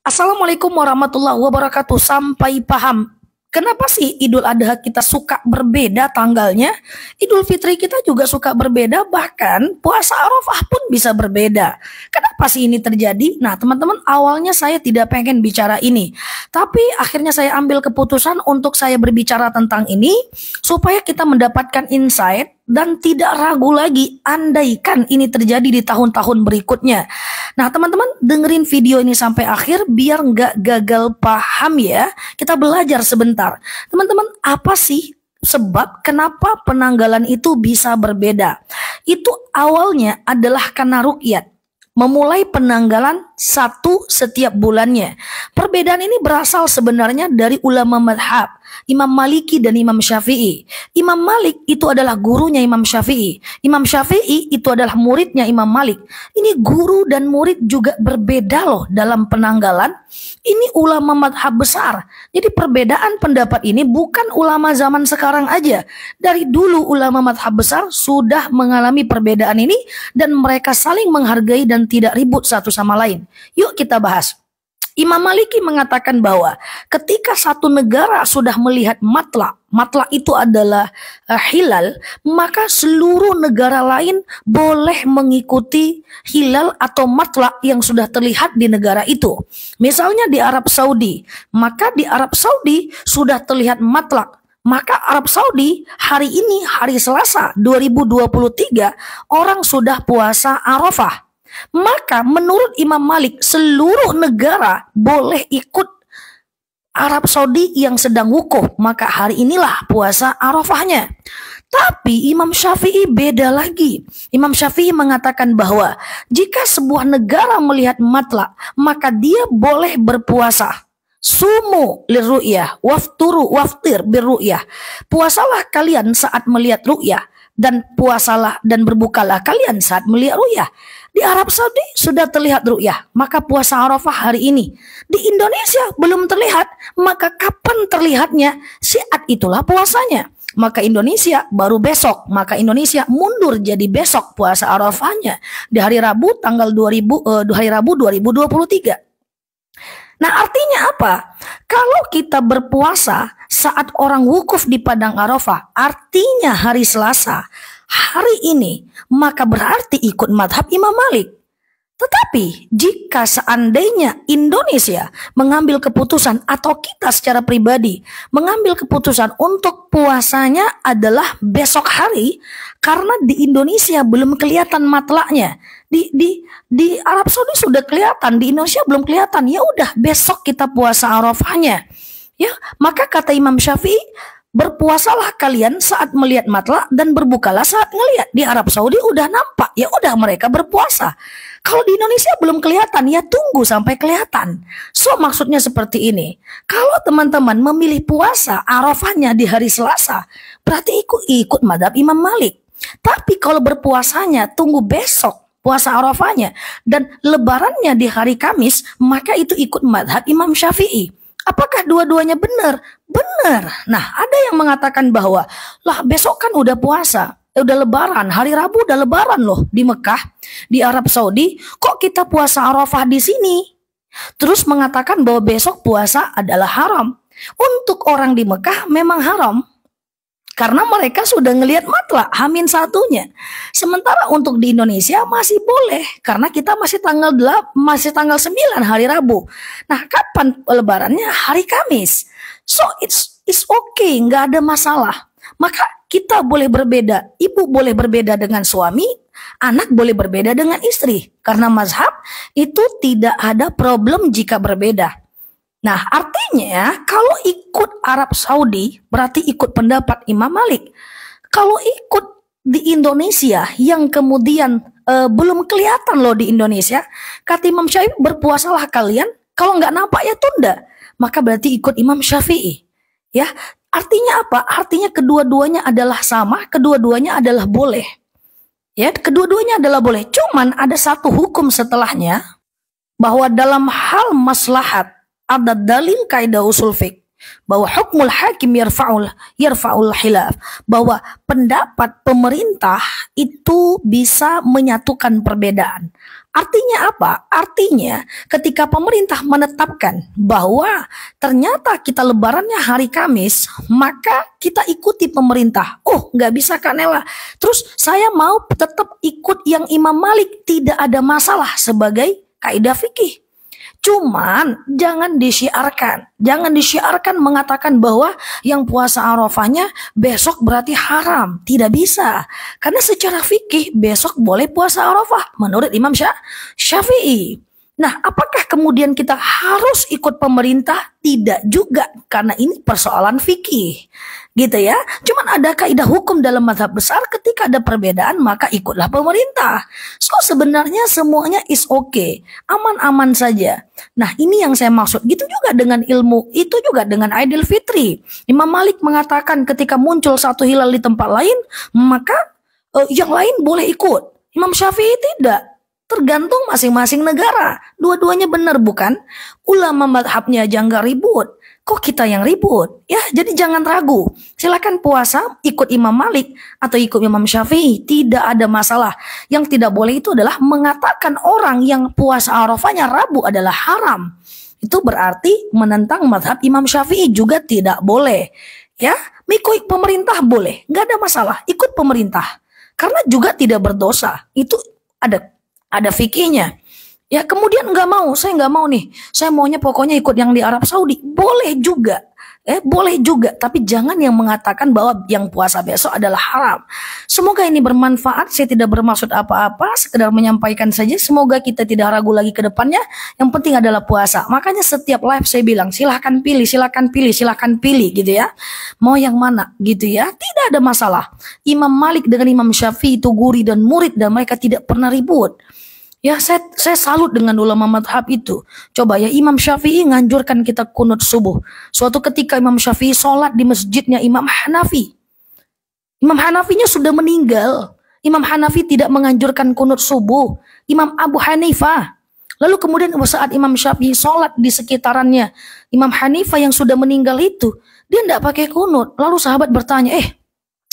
Assalamualaikum warahmatullahi wabarakatuh. Sampai paham. Kenapa sih Idul Adha kita suka berbeda tanggalnya? Idul Fitri kita juga suka berbeda, bahkan puasa Arafah pun bisa berbeda. Kenapa sih ini terjadi? Nah, teman-teman, awalnya saya tidak pengen bicara ini. Tapi akhirnya saya ambil keputusan untuk saya berbicara tentang ini supaya kita mendapatkan insight dan tidak ragu lagi andaikan ini terjadi di tahun-tahun berikutnya. Nah, teman-teman, dengerin video ini sampai akhir biar nggak gagal paham ya. Kita belajar sebentar. Teman-teman, apa sih sebab kenapa penanggalan itu bisa berbeda? Itu awalnya adalah karena ruqyat. Memulai penanggalan satu setiap bulannya. Perbedaan ini berasal sebenarnya dari ulama madhab, Imam Maliki dan Imam Syafi'i. Imam Malik itu adalah gurunya Imam Syafi'i. Imam Syafi'i itu adalah muridnya Imam Malik. Ini guru dan murid juga berbeda loh dalam penanggalan. Ini ulama madhab besar. Jadi perbedaan pendapat ini bukan ulama zaman sekarang aja. Dari dulu ulama madhab besar sudah mengalami perbedaan ini dan mereka saling menghargai dan tidak ribut satu sama lain. Yuk kita bahas. Imam Maliki mengatakan bahwa ketika satu negara sudah melihat matla itu adalah hilal, maka seluruh negara lain boleh mengikuti hilal atau matla yang sudah terlihat di negara itu. Misalnya di Arab Saudi, maka di Arab Saudi sudah terlihat matla. Maka Arab Saudi hari ini, hari Selasa 2023, orang sudah puasa Arafah. Maka menurut Imam Malik seluruh negara boleh ikut Arab Saudi yang sedang wukuf. Maka hari inilah puasa Arafahnya. Tapi Imam Syafi'i beda lagi. Imam Syafi'i mengatakan bahwa jika sebuah negara melihat matla, maka dia boleh berpuasa. Sumu lirru'yah wafturu waftir birru'yah. Puasalah kalian saat melihat ru'yah, dan puasalah dan berbukalah kalian saat melihat ru'yah. Di Arab Saudi sudah terlihat ru'yah, maka puasa Arafah hari ini. Di Indonesia belum terlihat, maka kapan terlihatnya? Saat itulah puasanya. Maka Indonesia baru besok, maka Indonesia mundur jadi besok puasa Arafahnya di hari Rabu tanggal 2023. Nah, artinya apa? Kalau kita berpuasa saat orang wukuf di Padang Arafah, artinya hari Selasa, hari ini, maka berarti ikut madhab Imam Malik. Tetapi jika seandainya Indonesia mengambil keputusan atau kita secara pribadi mengambil keputusan untuk puasanya adalah besok hari, karena di Indonesia belum kelihatan matlaknya. Di Arab Saudi sudah kelihatan, di Indonesia belum kelihatan. Ya udah, besok kita puasa Arafahnya. Ya, maka kata Imam Syafi'i, berpuasalah kalian saat melihat matla dan berbukalah saat ngelihat. Di Arab Saudi udah nampak, ya udah mereka berpuasa. Kalau di Indonesia belum kelihatan, ya tunggu sampai kelihatan. So maksudnya seperti ini. Kalau teman-teman memilih puasa Arafahnya di hari Selasa, berarti ikut madhab Imam Malik. Tapi kalau berpuasanya tunggu besok puasa Arafahnya dan lebarannya di hari Kamis, maka itu ikut madhab Imam Syafi'i. Apakah dua-duanya benar? Benar. Nah, ada yang mengatakan bahwa lah besok kan udah puasa, udah lebaran, hari Rabu udah lebaran loh di Mekah, di Arab Saudi, kok kita puasa Arafah di sini? Terus mengatakan bahwa besok puasa adalah haram. Untuk orang di Mekah memang haram, karena mereka sudah ngelihat matla Hamin satunya. Sementara untuk di Indonesia masih boleh, karena kita masih tanggal 9 hari Rabu. Nah, kapan lebarannya? Hari Kamis. So it's okay, nggak ada masalah. Maka kita boleh berbeda, ibu boleh berbeda dengan suami, anak boleh berbeda dengan istri. Karena mazhab itu tidak ada problem jika berbeda. Nah, artinya kalau ikut Arab Saudi berarti ikut pendapat Imam Malik. Kalau ikut di Indonesia yang kemudian belum kelihatan loh di Indonesia, kata Imam Syafi'i, berpuasalah kalian, kalau nggak nampak ya tunda. Maka berarti ikut Imam Syafi'i. Ya, artinya apa? Artinya kedua-duanya adalah sama, kedua-duanya adalah boleh. Ya, kedua-duanya adalah boleh. Cuman ada satu hukum setelahnya, bahwa dalam hal maslahat ada dalil kaidah usul fiqh bahwa hukmul hakim yarfa'ul khilaf, bahwa pendapat pemerintah itu bisa menyatukan perbedaan. Artinya apa? Artinya ketika pemerintah menetapkan bahwa ternyata kita lebarannya hari Kamis, maka kita ikuti pemerintah. Oh, nggak bisa Kak Nela. Terus saya mau tetap ikut yang Imam Malik, tidak ada masalah sebagai kaidah fikih. Cuman jangan disiarkan mengatakan bahwa yang puasa Arafahnya besok berarti haram. Tidak bisa. Karena secara fikih besok boleh puasa Arafah menurut Imam Syafi'i. Nah, apakah kemudian kita harus ikut pemerintah? Tidak juga, karena ini persoalan fikih. Gitu ya. Cuman ada kaidah hukum dalam mazhab besar, ketika ada perbedaan maka ikutlah pemerintah. So sebenarnya semuanya is okay, aman-aman saja. Nah, ini yang saya maksud. Gitu juga dengan ilmu, itu juga dengan Idul Fitri. Imam Malik mengatakan ketika muncul satu hilal di tempat lain, maka yang lain boleh ikut. Imam Syafi'i tidak. Tergantung masing-masing negara. Dua-duanya benar bukan? Ulama madhabnya aja nggak ribut. Kok kita yang ribut? Ya, jadi jangan ragu. Silakan puasa, ikut Imam Malik atau ikut Imam Syafi'i. Tidak ada masalah. Yang tidak boleh itu adalah mengatakan orang yang puasa Arafahnya Rabu adalah haram. Itu berarti menentang madhab Imam Syafi'i juga tidak boleh. Ya, ikut pemerintah boleh. Nggak ada masalah. Ikut pemerintah. Karena juga tidak berdosa. Itu ada fikihnya. Ya kemudian saya nggak mau nih. Saya maunya pokoknya ikut yang di Arab Saudi. Boleh juga. Boleh juga. Tapi jangan yang mengatakan bahwa yang puasa besok adalah haram. Semoga ini bermanfaat. Saya tidak bermaksud apa-apa. Sekedar menyampaikan saja. Semoga kita tidak ragu lagi ke depannya. Yang penting adalah puasa. Makanya setiap live saya bilang, silahkan pilih, silahkan pilih, silahkan pilih gitu ya. Mau yang mana gitu ya. Tidak ada masalah. Imam Malik dengan Imam Syafi'i itu guru dan murid. Dan mereka tidak pernah ribut. Ya, saya salut dengan ulama madhab itu. Coba ya, Imam Syafi'i nganjurkan kita kunut subuh. Suatu ketika Imam Syafi'i sholat di masjidnya Imam Hanafi. Imam Hanafinya sudah meninggal. Imam Hanafi tidak menganjurkan kunut subuh. Imam Abu Hanifah. Lalu kemudian saat Imam Syafi'i sholat di sekitarannya Imam Hanifah yang sudah meninggal itu, dia tidak pakai kunut. Lalu sahabat bertanya,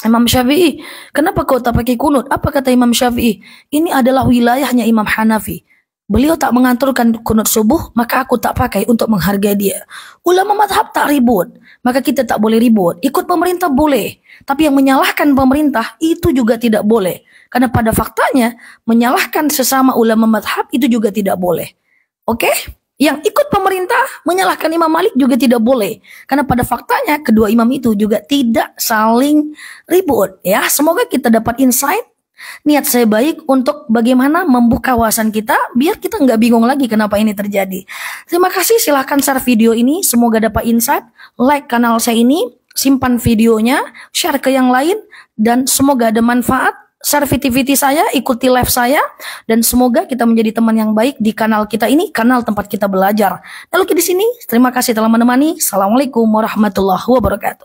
Imam Syafi'i, kenapa kau tak pakai kunut? Apa kata Imam Syafi'i? Ini adalah wilayahnya Imam Hanafi. Beliau tak mengaturkan kunut subuh, maka aku tak pakai untuk menghargai dia. Ulama madhab tak ribut, maka kita tak boleh ribut. Ikut pemerintah boleh, tapi yang menyalahkan pemerintah itu juga tidak boleh. Karena pada faktanya, menyalahkan sesama ulama madhab itu juga tidak boleh. Oke? Yang ikut pemerintah menyalahkan Imam Malik juga tidak boleh. Karena pada faktanya kedua imam itu juga tidak saling ribut. Ya, semoga kita dapat insight. Niat saya baik untuk bagaimana membuka wawasan kita biar kita nggak bingung lagi kenapa ini terjadi. Terima kasih, silahkan share video ini. Semoga dapat insight. Like kanal saya ini, simpan videonya, share ke yang lain, dan semoga ada manfaat. Share video saya, ikuti live saya, dan semoga kita menjadi teman yang baik di kanal kita ini, kanal tempat kita belajar. Lalu di sini, terima kasih telah menemani. Assalamualaikum warahmatullahi wabarakatuh.